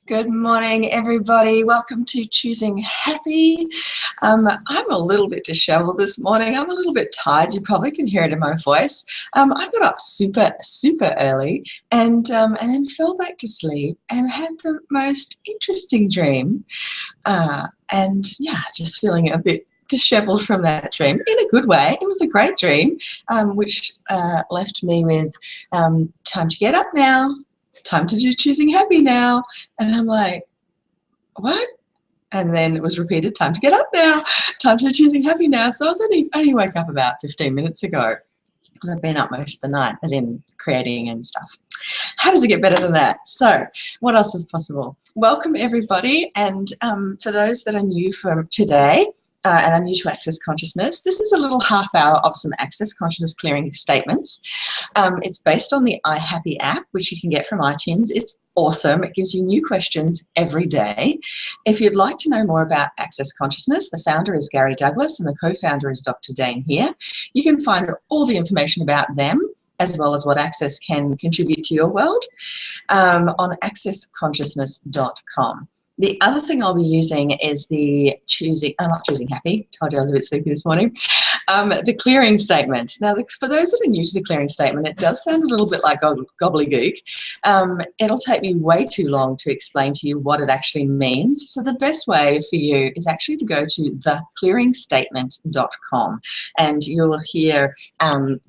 Good morning, everybody. Welcome to Choosing Happy. I'm a little bit disheveled this morning. I'm a little bit tired. You probably can hear it in my voice. I got up super early and then fell back to sleep and had the most interesting dream. Just feeling a bit disheveled from that dream in a good way. It was a great dream, which left me with time to get up now. Time to do Choosing Happy now. And I'm like, what? And then it was repeated, time to get up now, time to do Choosing Happy now. So I was only woke up about 15 minutes ago. I've been up most of the night, as in creating and stuff. How does it get better than that? So what else is possible? Welcome, everybody. And for those that are new from today, and I'm new to Access Consciousness, this is a little half hour of some Access Consciousness clearing statements. It's based on the iHappy app, which you can get from iTunes. It's awesome. It gives you new questions every day. If you'd like to know more about Access Consciousness, the founder is Gary Douglas and the co-founder is Dr. Dane here. You can find all the information about them as well as what Access can contribute to your world on accessconsciousness.com. The other thing I'll be using is the not Choosing Happy, told you I was a bit sleepy this morning, the clearing statement. Now, for those that are new to the clearing statement, it does sound a little bit like gobbledygook. It'll take me way too long to explain to you what it actually means. So the best way for you is actually to go to theclearingstatement.com and you'll hear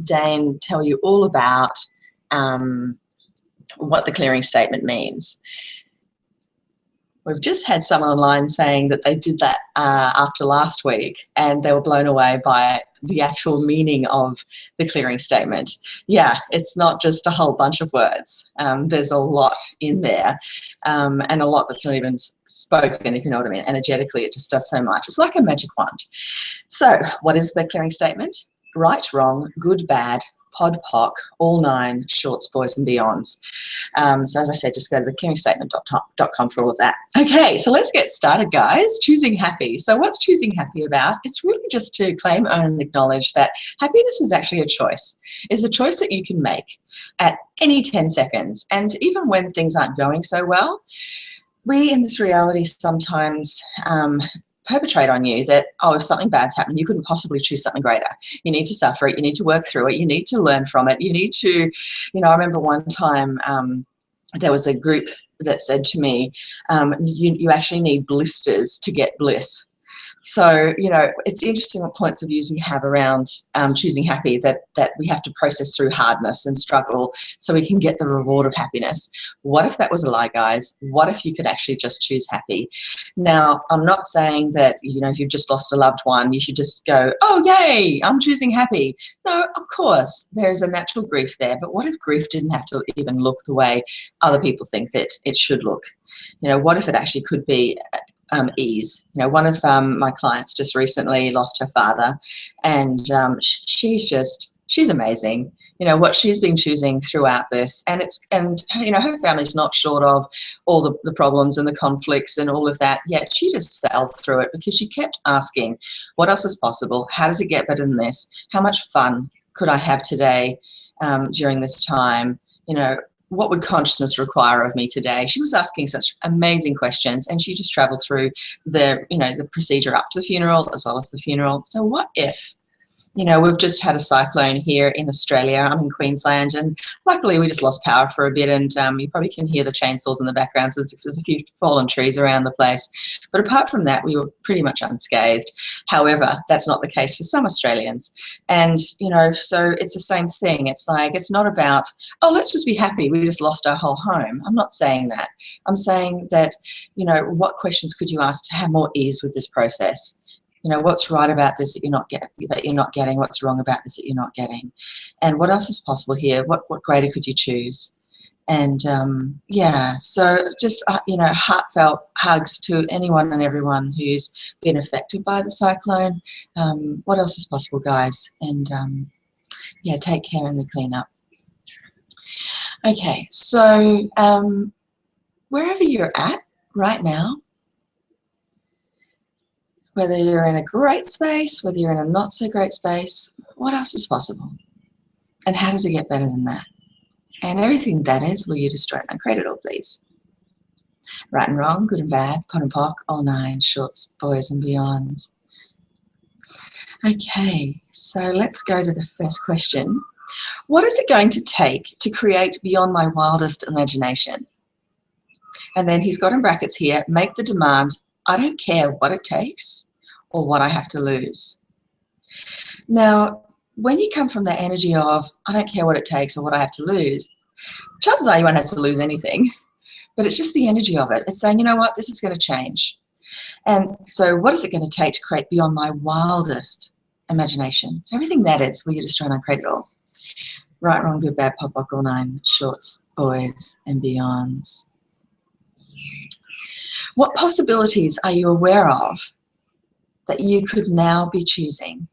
Dane tell you all about what the clearing statement means. We've just had someone online saying that they did that after last week and they were blown away by the actual meaning of the clearing statement. Yeah, it's not just a whole bunch of words. There's a lot in there and a lot that's not even spoken, if you know what I mean. Energetically, it just does so much. It's like a magic wand. So what is the clearing statement? Right, wrong, good, bad, pod, poc, all nine, shorts, boys and beyonds. So as I said, just go to theclearingstatement.com for all of that. Okay, so let's get started, guys. Choosing happy. So what's choosing happy about? It's really just to claim, own and acknowledge that happiness is actually a choice. It's a choice that you can make at any 10 seconds. And even when things aren't going so well, we in this reality sometimes perpetrate on you that, oh, if something bad's happened, you couldn't possibly choose something greater. You need to suffer it. You need to work through it. You need to learn from it. You need to, I remember one time there was a group that said to me, you actually need blisters to get bliss. So, it's interesting what points of views we have around choosing happy, that we have to process through hardness and struggle so we can get the reward of happiness. What if that was a lie, guys? What if you could actually just choose happy? Now, I'm not saying that, if you've just lost a loved one, you should just go, oh, yay, I'm choosing happy. No, of course, there's a natural grief there. But what if grief didn't have to even look the way other people think that it should look? What if it actually could be ease? One of my clients just recently lost her father, and she's amazing. What she's been choosing throughout this, and her family's not short of all the problems and the conflicts and all of that, yet she just sailed through it because she kept asking, what else is possible? How does it get better than this? How much fun could I have today during this time? What would consciousness require of me today? She was asking such amazing questions, and she just traveled through the procedure up to the funeral as well as the funeral. So what if, we've just had a cyclone here in Australia. I'm in Queensland, and luckily we just lost power for a bit, and you probably can hear the chainsaws in the background, so there's a few fallen trees around the place. But apart from that, we were pretty much unscathed. However, that's not the case for some Australians. And, so it's the same thing. It's like, it's not about, oh, let's just be happy, we just lost our whole home. I'm not saying that. I'm saying that, what questions could you ask to have more ease with this process? What's right about this that you're not getting? What's wrong about this that you're not getting? And what else is possible here? What greater could you choose? And so just heartfelt hugs to anyone and everyone who's been affected by the cyclone. What else is possible, guys? And take care in the cleanup. Okay, so wherever you're at right now, whether you're in a great space, whether you're in a not so great space, what else is possible? And how does it get better than that? And everything that is, will you destroy it and create it all, please? Right and wrong, good and bad, pot and pock, all nine, shorts, boys and beyonds. Okay, so let's go to the first question. What is it going to take to create beyond my wildest imagination? And then he's got in brackets here, make the demand, I don't care what it takes or what I have to lose. Now, when you come from the energy of, I don't care what it takes or what I have to lose, chances are you won't have to lose anything, but it's just the energy of it. It's saying, you know what, this is going to change. And so what is it going to take to create beyond my wildest imagination? So everything that is, we're just trying to create it all. Right, wrong, good, bad, pop, pock, all nine, shorts, boys and beyonds. What possibilities are you aware of that you could now be choosing?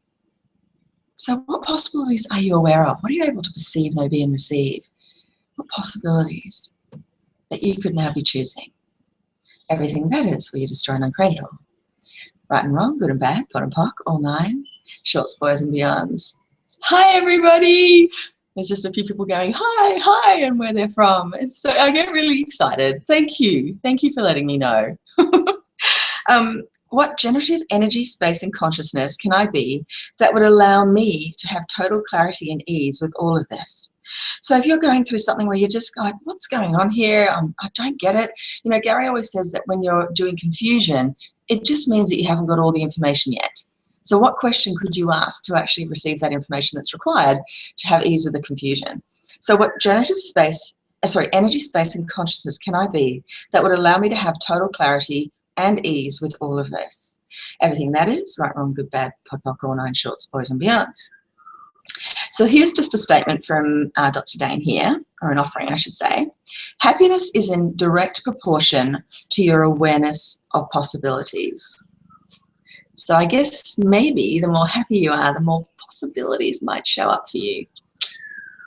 So what possibilities are you aware of? What are you able to perceive, know, be, and receive? What possibilities that you could now be choosing? Everything that is, where you destroy and uncreate it all. Right and wrong, good and bad, pot and pock, all nine, shorts, boys and beyonds. Hi everybody! There's just a few people going, hi, hi, and where they're from. And so I get really excited. Thank you. Thank you for letting me know. What generative energy, space, and consciousness can I be that would allow me to have total clarity and ease with all of this? So if you're going through something where you're just like, what's going on here? I don't get it. You know, Gary always says that when you're doing confusion, it just means that you haven't got all the information yet. So what question could you ask to actually receive that information that's required to have ease with the confusion? So what generative space, energy, space, and consciousness can I be that would allow me to have total clarity and ease with all of this? Everything that is, right, wrong, good, bad, pot, pock, all nine, shorts, boys and beyonds. So here's just a statement from Dr. Dane here, or an offering, I should say. Happiness is in direct proportion to your awareness of possibilities. So I guess maybe the more happy you are, the more possibilities might show up for you.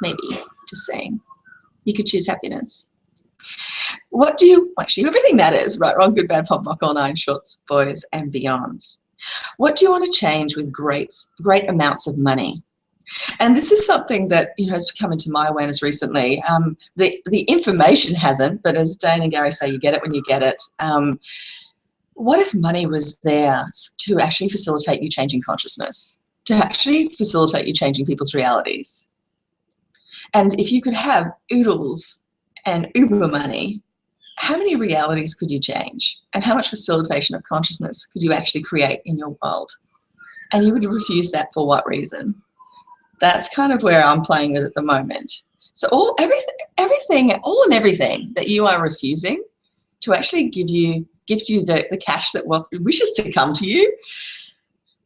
Maybe, just saying. You could choose happiness. What do you, actually everything that is, right, wrong, good, bad, pop, pock, all nine, shorts, boys and beyonds. What do you want to change with great amounts of money? And this is something that, you know, has come into my awareness recently. The information hasn't, but as Dane and Gary say, you get it when you get it. What if money was there to actually facilitate you changing consciousness, to actually facilitate you changing people's realities? And if you could have oodles and uber money, how many realities could you change? And how much facilitation of consciousness could you actually create in your world? And you would refuse that for what reason? That's kind of where I'm playing with at the moment. So everything that you are refusing to actually give you the cash that wishes to come to you,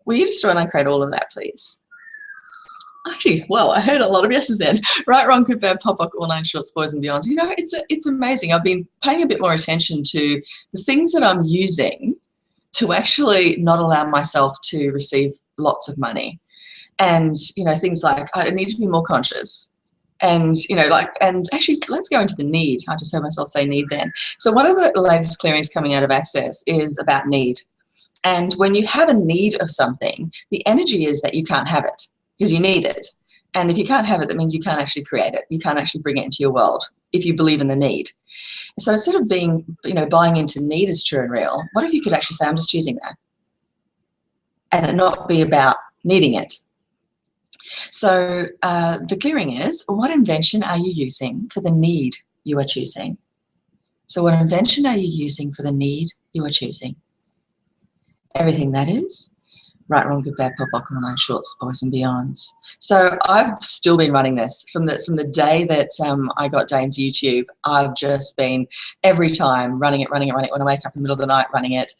will you destroy and uncreate all of that, please? Actually, well, I heard a lot of yeses then. Right, wrong, good, bad, pop, pock, all nine, shorts, boys and beyonds. You know, it's amazing. I've been paying a bit more attention to the things that I'm using to actually not allow myself to receive lots of money. And, you know, things like I need to be more conscious. And, you know, and actually, let's go into the need. I just heard myself say need then. So one of the latest clearings coming out of Access is about need. And when you have a need of something, the energy is that you can't have it because you need it. And if you can't have it, that means you can't actually create it. You can't actually bring it into your world if you believe in the need. So instead of being, you know, buying into need as true and real, what if you could actually say, I'm just choosing that? And it not be about needing it. So the clearing is, what invention are you using for the need you are choosing? So what invention are you using for the need you are choosing? Everything that is, right, wrong, good, bad, pop, pock, all nine, shorts, boys and beyonds. So I've still been running this from the day that I got Dane's YouTube. I've just been every time running it. When I wake up in the middle of the night, running it.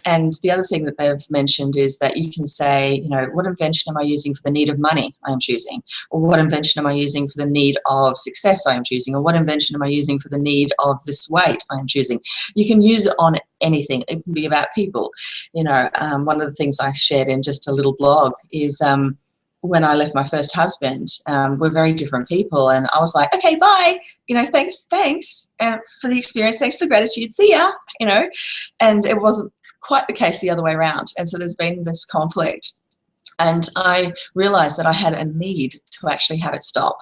And the other thing that they've mentioned is that you can say, you know, what invention am I using for the need of money I am choosing? Or what invention am I using for the need of success I am choosing? Or what invention am I using for the need of this weight I am choosing? You can use it on anything. It can be about people. You know, one of the things I shared in just a little blog is when I left my first husband, we're very different people, and I was like, okay, bye, you know, thanks for the experience, thanks for the gratitude, see ya, you know. And it wasn't quite the case the other way around, and so there's been this conflict, and I realized that I had a need to actually have it stop,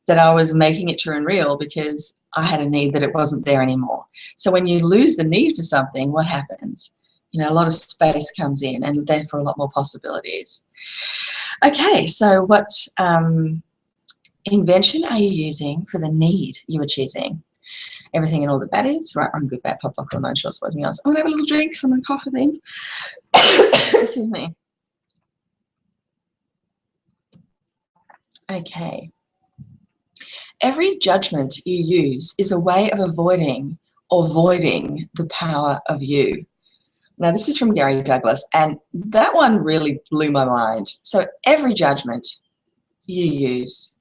that I was making it true and real because I had a need that it wasn't there anymore. So when you lose the need for something, what happens? You know, a lot of space comes in and therefore a lot more possibilities. Okay, so what invention are you using for the need you are choosing? Everything and all that is. Right, I'm good, bad, pop, pop, or nine shorts, boys and beyonds. I'm going to have a little drink because I'm going to cough, I think. Excuse me. Okay. Every judgment you use is a way of avoiding or voiding the power of you. Now, this is from Gary Douglas, and that one really blew my mind. So every judgment you use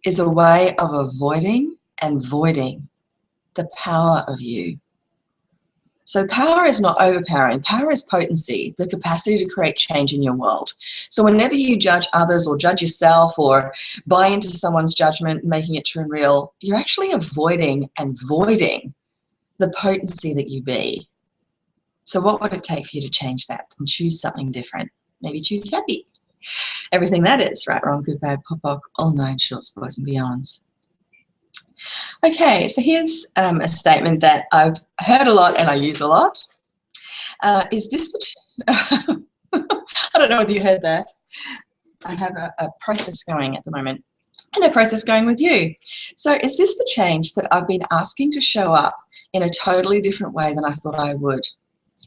is a way of avoiding and voiding the power of you. So power is not overpowering. Power is potency, the capacity to create change in your world. So whenever you judge others or judge yourself or buy into someone's judgment, making it true and real, you're actually avoiding and voiding the potency that you be. So what would it take for you to change that and choose something different? Maybe choose happy. Everything that is, right, wrong, good, bad, pop, pop, all nine shorts, boys and beyonds. Okay, so here's a statement that I've heard a lot and I use a lot. Is this the... I don't know whether you heard that. I have a process going at the moment and a process going with you. So is this the change that I've been asking to show up in a totally different way than I thought I would?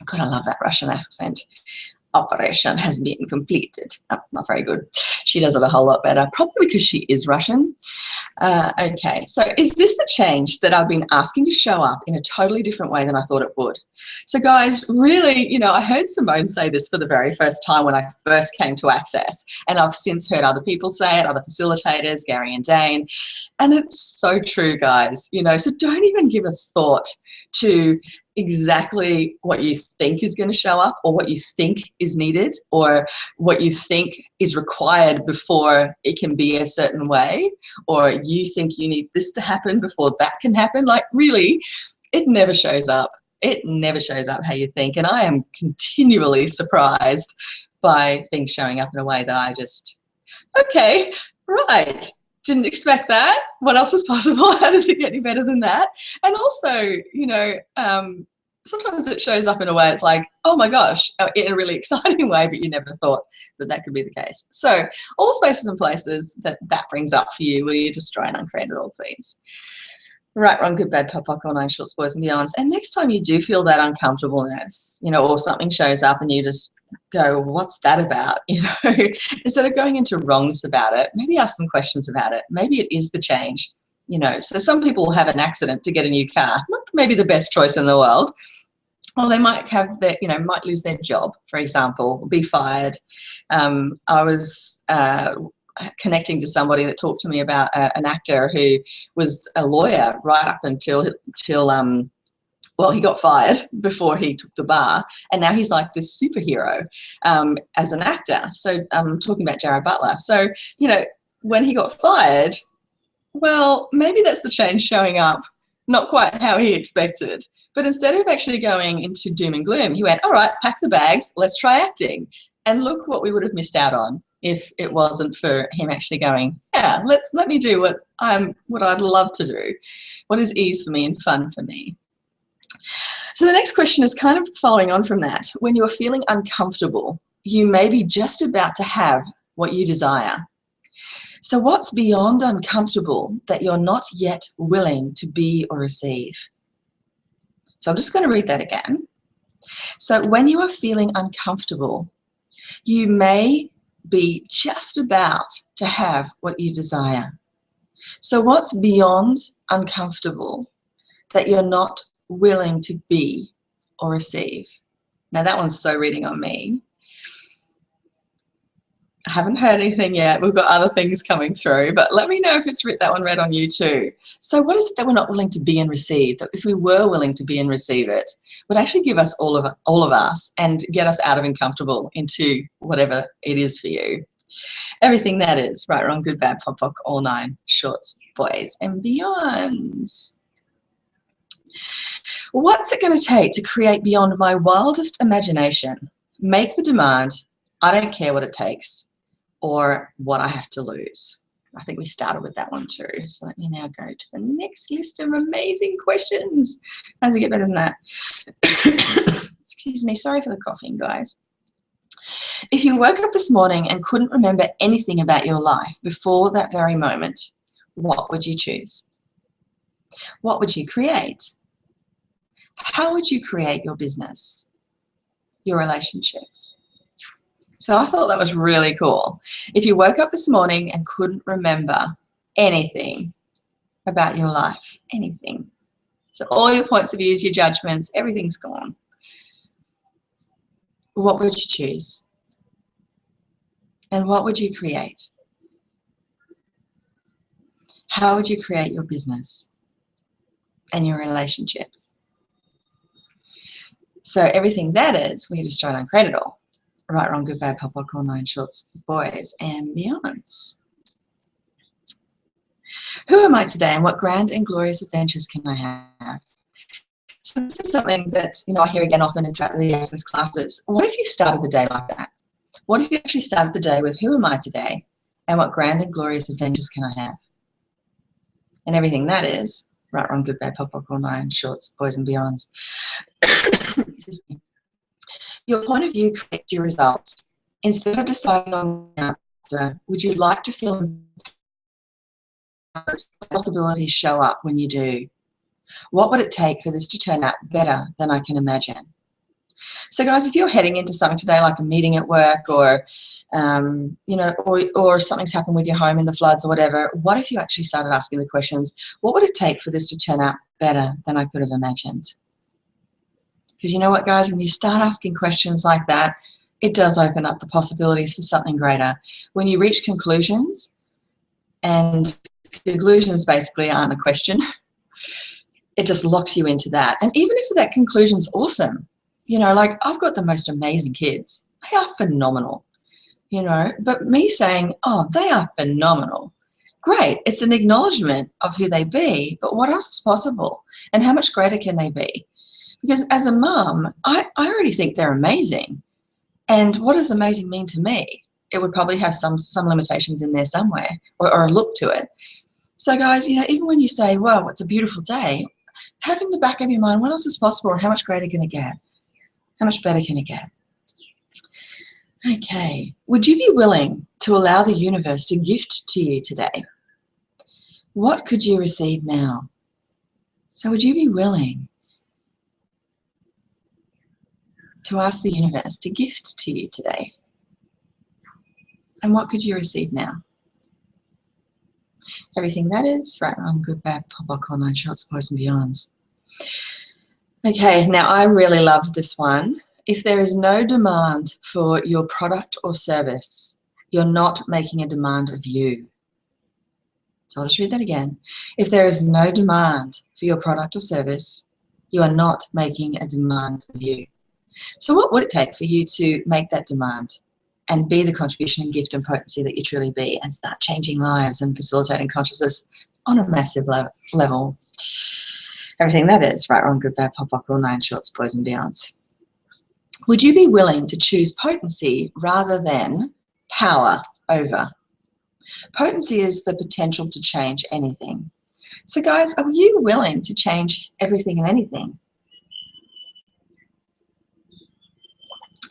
God, I love that Russian accent. Operation has been completed. Oh, not very good. She does it a whole lot better, probably because she is Russian. Okay, so is this the change that I've been asking to show up in a totally different way than I thought it would? So guys, really, you know, I heard Simone say this for the very first time when I first came to Access, and I've since heard other people say it, other facilitators, Gary and Dane, and it's so true, guys, you know, so don't even give a thought to exactly what you think is going to show up or what you think is needed or what you think is required before it can be a certain way, or you think you need this to happen before that can happen. Like, really, it never shows up. It never shows up how you think. And I am continually surprised by things showing up in a way that I just, okay, right. Didn't expect that. What else is possible? How does it get any better than that? And also, you know, sometimes it shows up in a way it's like, oh my gosh, in a really exciting way, but you never thought that that could be the case. So all spaces and places that brings up for you, will you just try and uncreate it all, please? Right, wrong, good, bad, pop, pop, all nine shorts, boys and beyonds. And next time you do feel that uncomfortableness, you know, or something shows up and you just go, what's that about? You know, instead of going into wrongness about it, maybe ask some questions about it. Maybe it is the change, you know. So some people will have an accident to get a new car, not maybe the best choice in the world. Or they might have their, you know, might lose their job, for example, be fired. I was connecting to somebody that talked to me about an actor who was a lawyer right up until well, he got fired before he took the bar, and now he's like this superhero as an actor. So I'm talking about Jared Butler. So, you know, when he got fired, well, maybe that's the change showing up, not quite how he expected. But instead of actually going into doom and gloom, he went, all right, pack the bags, let's try acting. And look what we would have missed out on if it wasn't for him actually going, yeah, let me do what I'd love to do, what is ease for me and fun for me. So the next question is kind of following on from that. When you're feeling uncomfortable, you may be just about to have what you desire. So what's beyond uncomfortable that you're not yet willing to be or receive? So I'm just going to read that again. So when you are feeling uncomfortable, you may be just about to have what you desire. So what's beyond uncomfortable that you're not willing to be or receive? Now that one's so reading on me. I haven't heard anything yet. We've got other things coming through, but let me know if it's that one read on you too. So what is it that we're not willing to be and receive, that if we were willing to be and receive it, would actually give us all of us and get us out of uncomfortable into whatever it is for you? Everything that is, right, wrong, good, bad, pop, pop, all nine shorts, boys and beyonds. What's it going to take to create beyond my wildest imagination? Make the demand, I don't care what it takes, or what I have to lose. I think we started with that one too. So let me now go to the next list of amazing questions. How does it get better than that? Excuse me, sorry for the coughing, guys. If you woke up this morning and couldn't remember anything about your life before that very moment, what would you choose? What would you create? How would you create your business, your relationships? So I thought that was really cool. If you woke up this morning and couldn't remember anything about your life, anything. So all your points of views, your judgments, everything's gone. What would you choose? And what would you create? How would you create your business and your relationships? So everything that is, we destroy and uncreate it all. Right, wrong, good, bad, pop, lock, all 9 shorts, boys and beyonds. Who am I today and what grand and glorious adventures can I have? So this is something that, you know, I hear again often in the Access classes. What if you started the day like that? What if you actually started the day with who am I today and what grand and glorious adventures can I have? And everything that is, right, wrong, good, bad, pop, lock, all 9 shorts, boys and beyonds. Excuse me. Your point of view creates your results. Instead of deciding on the answer, would you like to feel empowered? What possibilities show up when you do? What would it take for this to turn out better than I can imagine? So guys, if you're heading into something today like a meeting at work or, you know, or something's happened with your home in the floods or whatever, what if you actually started asking the questions, what would it take for this to turn out better than I could have imagined? Because you know what, guys, when you start asking questions like that, it does open up the possibilities for something greater. When you reach conclusions, and conclusions basically aren't a question, it just locks you into that. And even if that conclusion's awesome, you know, like I've got the most amazing kids. They are phenomenal, you know, but me saying, oh, they are phenomenal. Great, it's an acknowledgement of who they be, but what else is possible? And how much greater can they be? Because as a mum, I already think they're amazing. And what does amazing mean to me? It would probably have some limitations in there somewhere or a look to it. So guys, you know, even when you say, well, it's a beautiful day, have in the back of your mind, what else is possible and how much greater can it get? How much better can it get? Okay, would you be willing to allow the universe to gift to you today? What could you receive now? So would you be willing to ask the universe to gift to you today? And what could you receive now? Everything that is, right, wrong, good, bad, pop, lock, all 9 shorts, boys and beyonds. Okay, now I really loved this one. If there is no demand for your product or service, you're not making a demand of you. So I'll just read that again. If there is no demand for your product or service, you are not making a demand of you. So what would it take for you to make that demand and be the contribution and gift and potency that you truly be and start changing lives and facilitating consciousness on a massive level? Everything that is, right, wrong, good, bad, pop, lock, all 9 shorts, boys and beyonds. Would you be willing to choose potency rather than power over? Potency is the potential to change anything. So guys, are you willing to change everything and anything?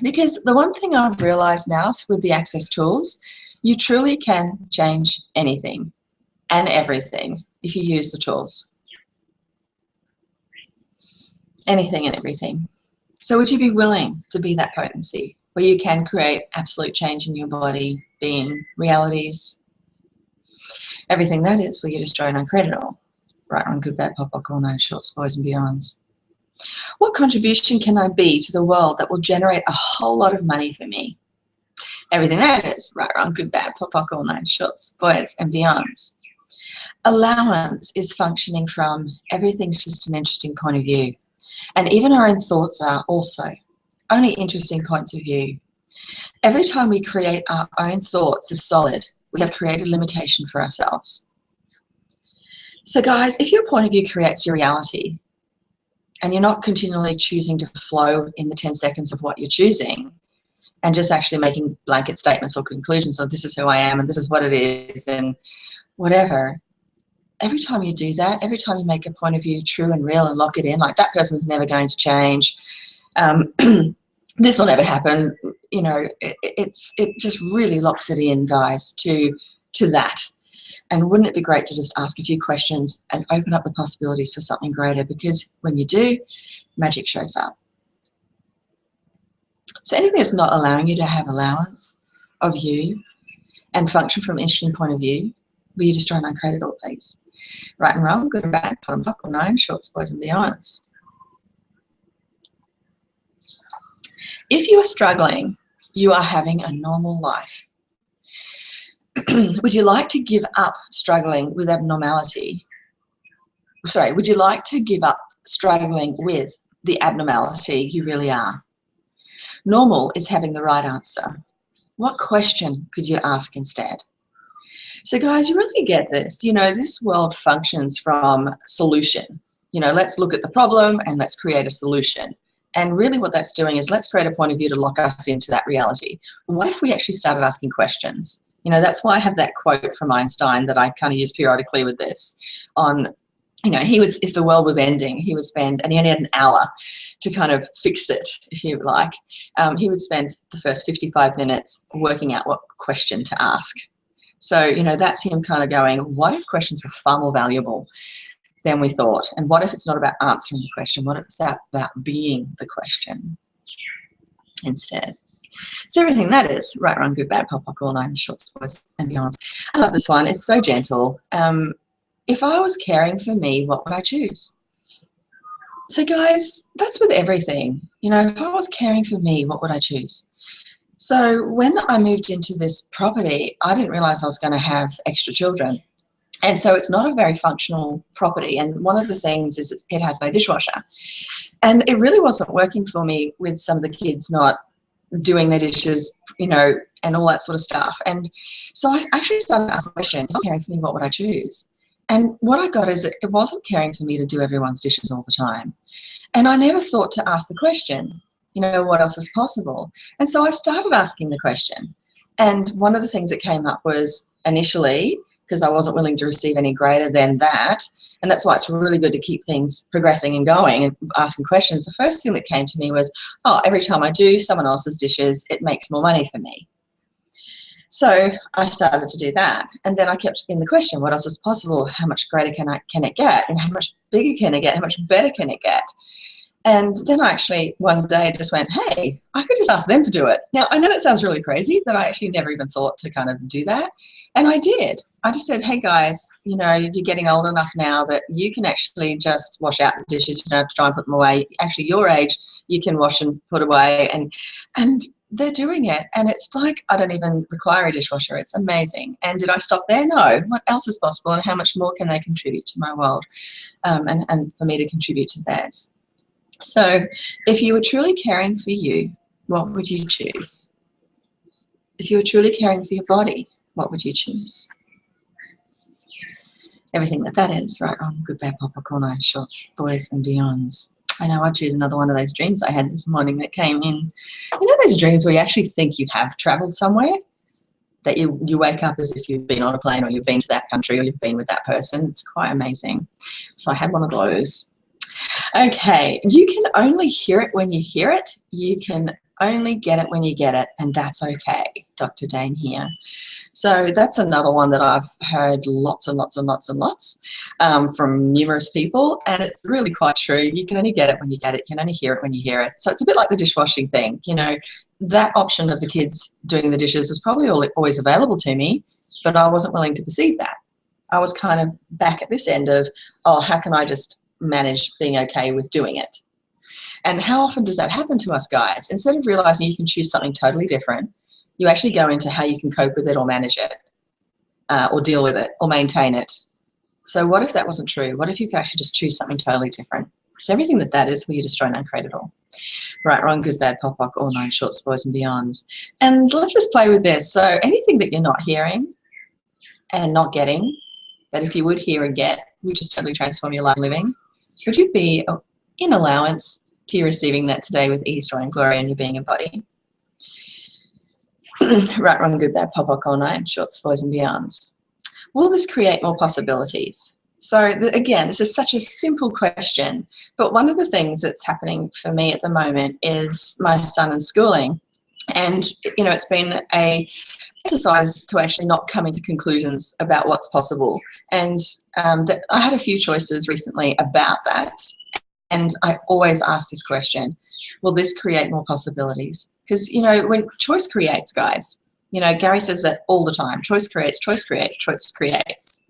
Because the one thing I've realized now with the Access tools, you truly can change anything and everything if you use the tools. Anything and everything. So would you be willing to be that potency where you can create absolute change in your body, being, realities, everything that is, where you destroy and uncreate it all? Right, wrong, good, bad, pop, lock, all 9 shorts, boys and beyonds. What contribution can I be to the world that will generate a whole lot of money for me? Everything that is, right, wrong, good, bad, pop, lock, all 9 shorts, boys and beyonds. Allowance is functioning from everything's just an interesting point of view. And even our own thoughts are also only interesting points of view. Every time we create our own thoughts as solid, we have created limitation for ourselves. So guys, if your point of view creates your reality and you're not continually choosing to flow in the 10 seconds of what you're choosing and just actually making blanket statements or conclusions of this is who I am and this is what it is and whatever, every time you do that, every time you make a point of view true and real and lock it in, like that person's never going to change, this will never happen, you know, it just really locks it in, guys, to that. And wouldn't it be great to just ask a few questions and open up the possibilities for something greater? Because when you do, magic shows up. So anything that's not allowing you to have allowance of you and function from an interesting point of view, will you destroy and uncreate it all, please? Right and wrong, good and bad, bottom, top, or known, shorts, boys, and beyonds. If you are struggling, you are having a normal life. Would you like to give up struggling with abnormality? Sorry, would you like to give up struggling with the abnormality you really are? Normal is having the right answer. What question could you ask instead? So guys, you really get this. You know, this world functions from solution. You know, let's look at the problem and let's create a solution. And really what that's doing is let's create a point of view to lock us into that reality. What if we actually started asking questions? You know, that's why I have that quote from Einstein that I kind of use periodically with this on, you know, he would, if the world was ending, he would spend, and he only had an hour to kind of fix it, if you like. He would spend the first 55 minutes working out what question to ask. So, you know, that's him kind of going, what if questions were far more valuable than we thought? And what if it's not about answering the question? What if it's about being the question instead? So everything that is right, wrong, good, bad, pop, pop, all nine, shorts, boys, and beyonds. I love this one. It's so gentle. If I was caring for me, what would I choose? So guys, that's with everything. You know, if I was caring for me, what would I choose? So when I moved into this property, I didn't realize I was going to have extra children. And so it's not a very functional property. And one of the things is it has no dishwasher. And it really wasn't working for me with some of the kids not doing their dishes, you know, and all that sort of stuff. And so I actually started asking the question, if I was caring for me, what would I choose? And what I got is it wasn't caring for me to do everyone's dishes all the time. And I never thought to ask the question, you know, what else is possible? And so I started asking the question. And one of the things that came up was initially, because I wasn't willing to receive any greater than that, and that's why it's really good to keep things progressing and going and asking questions. The first thing that came to me was, oh, every time I do someone else's dishes, it makes more money for me. So I started to do that. And then I kept in the question, what else is possible? How much greater can it get? And how much bigger can it get? How much better can it get? And then I actually one day just went, hey, I could just ask them to do it. Now, I know that sounds really crazy that I actually never even thought to kind of do that. And I did. I just said, hey guys, you know, you're getting old enough now that you can actually just wash out the dishes. You don't have to try and put them away. Actually, your age, you can wash and put away. And they're doing it. And it's like, I don't even require a dishwasher. It's amazing. And did I stop there? No. What else is possible? And how much more can they contribute to my world? And for me to contribute to theirs. So if you were truly caring for you, what would you choose? If you were truly caring for your body, what would you choose? Everything that is, right, wrong, good, bad, pop, corner, shorts, boys, and beyonds. I know I'd choose another one of those dreams I had this morning that came in. You know those dreams where you actually think you have traveled somewhere? That you wake up as if you've been on a plane or you've been to that country or you've been with that person. It's quite amazing. So I had one of those. Okay, you can only hear it when you hear it. You can only get it when you get it, and that's okay. Dr. Dane here. So that's another one that I've heard lots and lots and lots and lots from numerous people, and it's really quite true. You can only get it when you get it. You can only hear it when you hear it. So it's a bit like the dishwashing thing. You know, that option of the kids doing the dishes was probably always available to me, but I wasn't willing to perceive that. I was kind of back at this end of, oh, how can I just manage being okay with doing it? And how often does that happen to us, guys? Instead of realizing you can choose something totally different, you actually go into how you can cope with it or manage it or deal with it or maintain it. So what if that wasn't true? What if you could actually just choose something totally different? So everything that is, will you destroy and uncreate it all? Right, wrong, good, bad, pop, pop, all nine, shorts, boys, and beyonds. And let's just play with this. So anything that you're not hearing and not getting, that if you would hear and get, would just totally transform your life living, would you be in allowance to you receiving that today with ease, joy, and glory in your being and body? Right, wrong, good, bad, pop, pop, all nine, shorts, boys, and beyonds. Will this create more possibilities? So again, this is such a simple question, but one of the things that's happening for me at the moment is my son in schooling. And, you know, it's been a exercise to actually not come into conclusions about what's possible. And I had a few choices recently about that. And I always ask this question, will this create more possibilities? Because, you know, when choice creates, guys, you know, Gary says that all the time, choice creates, choice creates, choice creates.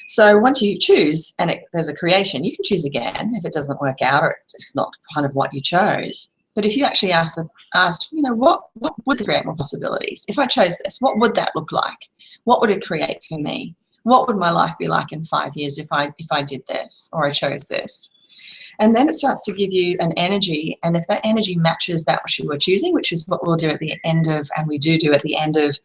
So once you choose and there's a creation, you can choose again if it doesn't work out or it's not kind of what you chose. But if you actually asked, you know, what would create more possibilities? If I chose this, what would that look like? What would it create for me? What would my life be like in 5 years if I did this or I chose this? And then it starts to give you an energy, and if that energy matches that which you were choosing, which is what we'll do at the end of, and we do at the end of,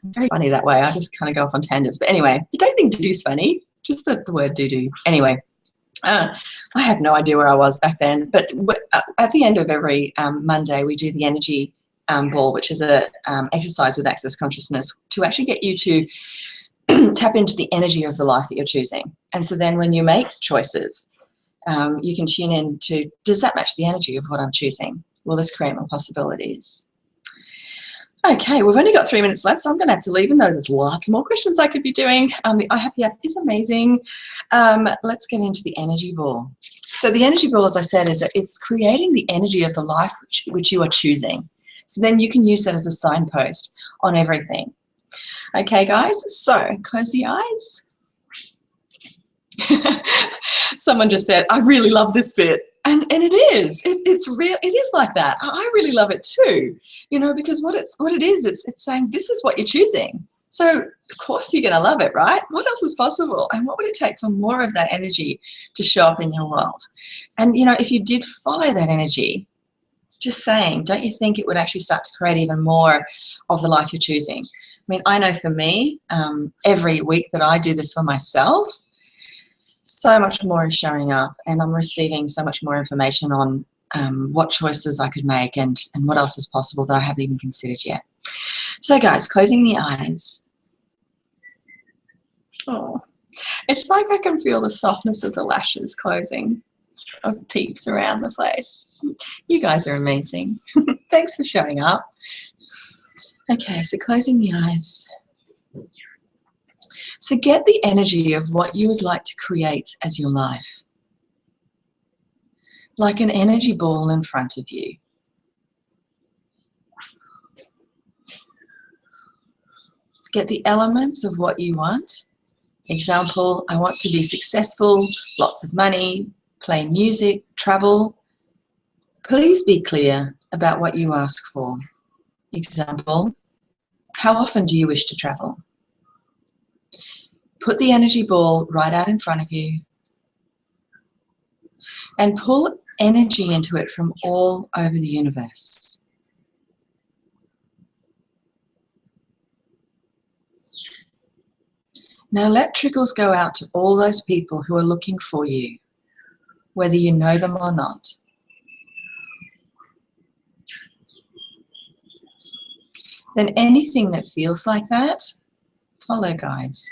very funny that way. I just kind of go off on tangents. But anyway, you don't think do-do's funny, just the word do-do. Anyway, I have no idea where I was back then, but at the end of every Monday, we do the energy ball, which is a exercise with Access Consciousness to actually get you to tap into the energy of the life that you're choosing. And so then when you make choices, you can tune in to, does that match the energy of what I'm choosing? Will this create more possibilities? Okay, we've only got 3 minutes left, so I'm going to have to leave, even though there's lots more questions I could be doing. The iHappy app is amazing. Let's get into the energy ball. So the energy ball, as I said, is that it's creating the energy of the life which you are choosing. So then you can use that as a signpost on everything. Okay, guys, so close the eyes. Someone just said, I really love this bit. And it is. It's real. It is like that. I really love it too. You know, because what it is, it's saying this is what you're choosing. So of course you're going to love it, right? What else is possible? And what would it take for more of that energy to show up in your world? And you know, if you did follow that energy, just saying, don't you think it would actually start to create even more of the life you're choosing? I mean, I know for me, every week that I do this for myself, so much more is showing up, and I'm receiving so much more information on what choices I could make and what else is possible that I haven't even considered yet. So guys, closing the eyes. Oh, it's like I can feel the softness of the lashes closing of peeps around the place. You guys are amazing. Thanks for showing up. Okay, so closing the eyes. So get the energy of what you would like to create as your life. Like an energy ball in front of you. Get the elements of what you want. Example, I want to be successful, lots of money, play music, travel. Please be clear about what you ask for. Example, how often do you wish to travel? Put the energy ball right out in front of you and pull energy into it from all over the universe. Now let trickles go out to all those people who are looking for you, whether you know them or not. Then anything that feels like that, follow, guys.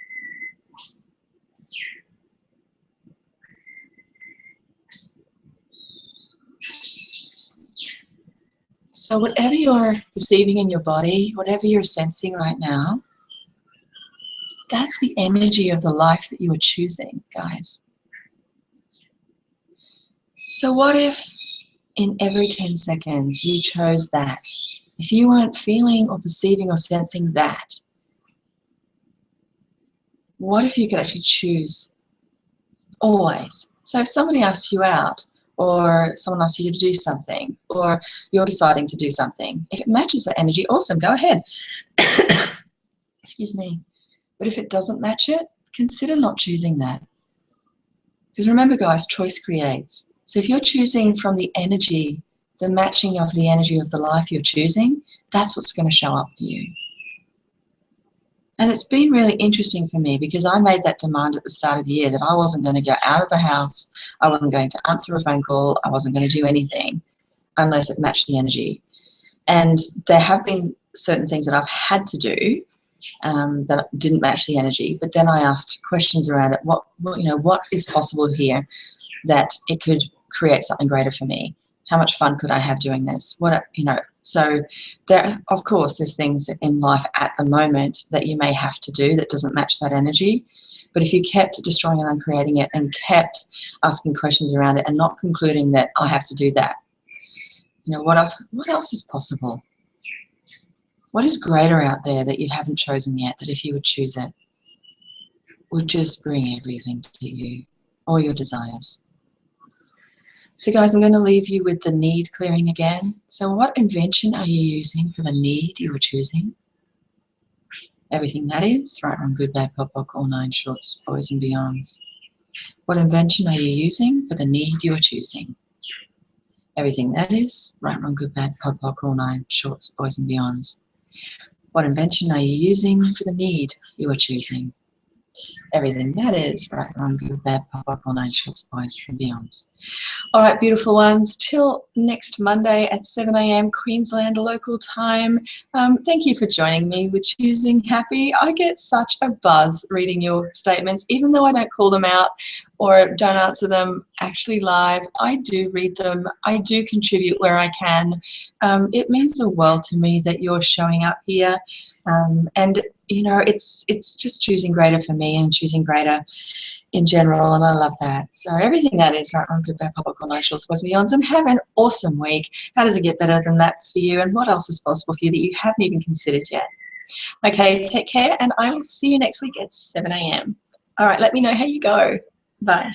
So whatever you're receiving in your body, whatever you're sensing right now, that's the energy of the life that you are choosing, guys. So what if in every 10 seconds you chose that? If you weren't feeling or perceiving or sensing that, what if you could actually choose always? So if somebody asks you out, or someone asks you to do something, or you're deciding to do something, if it matches that energy, awesome, go ahead. Excuse me. But if it doesn't match it, consider not choosing that. Because remember, guys, choice creates. So if you're choosing from the energy, the matching of the energy of the life you're choosing, that's what's going to show up for you. And it's been really interesting for me because I made that demand at the start of the year that I wasn't going to go out of the house, I wasn't going to answer a phone call, I wasn't going to do anything unless it matched the energy. And there have been certain things that I've had to do that didn't match the energy, but then I asked questions around it. What is possible here that it could create something greater for me? How much fun could I have doing this? So there, of course, there's things in life at the moment that you may have to do that doesn't match that energy. But if you kept destroying and uncreating it and kept asking questions around it and not concluding that I have to do that, what else is possible? What is greater out there that you haven't chosen yet, that if you would choose it, would just bring everything to you, all your desires? So guys, I'm going to leave you with the need clearing again. So what invention are you using for the need you are choosing? Everything that is, right, wrong, good, bad, pop, pop, all nine shorts, boys and beyonds. What invention are you using for the need you are choosing? Everything that is, right, wrong, good, bad, pop, pop, all nine shorts, boys and beyonds. What invention are you using for the need you are choosing? Everything that is, right, wrong, good, bad, pop, pop, all nine shorts, boys and beyonds. All right, beautiful ones, till next Monday at 7 a.m. Queensland local time. Thank you for joining me with Choosing Happy. I get such a buzz reading your statements, even though I don't call them out or don't answer them actually live. I do read them. I do contribute where I can. It means the world to me that you're showing up here. And it's just choosing greater for me and choosing greater in general, and I love that. So everything that is, right, wrong, good, bad, pop, pop, all nine shorts, boys and beyonds, and have an awesome week. How does it get better than that for you? And what else is possible for you that you haven't even considered yet? Okay, take care, and I will see you next week at 7 a.m. All right, let me know how you go. Bye.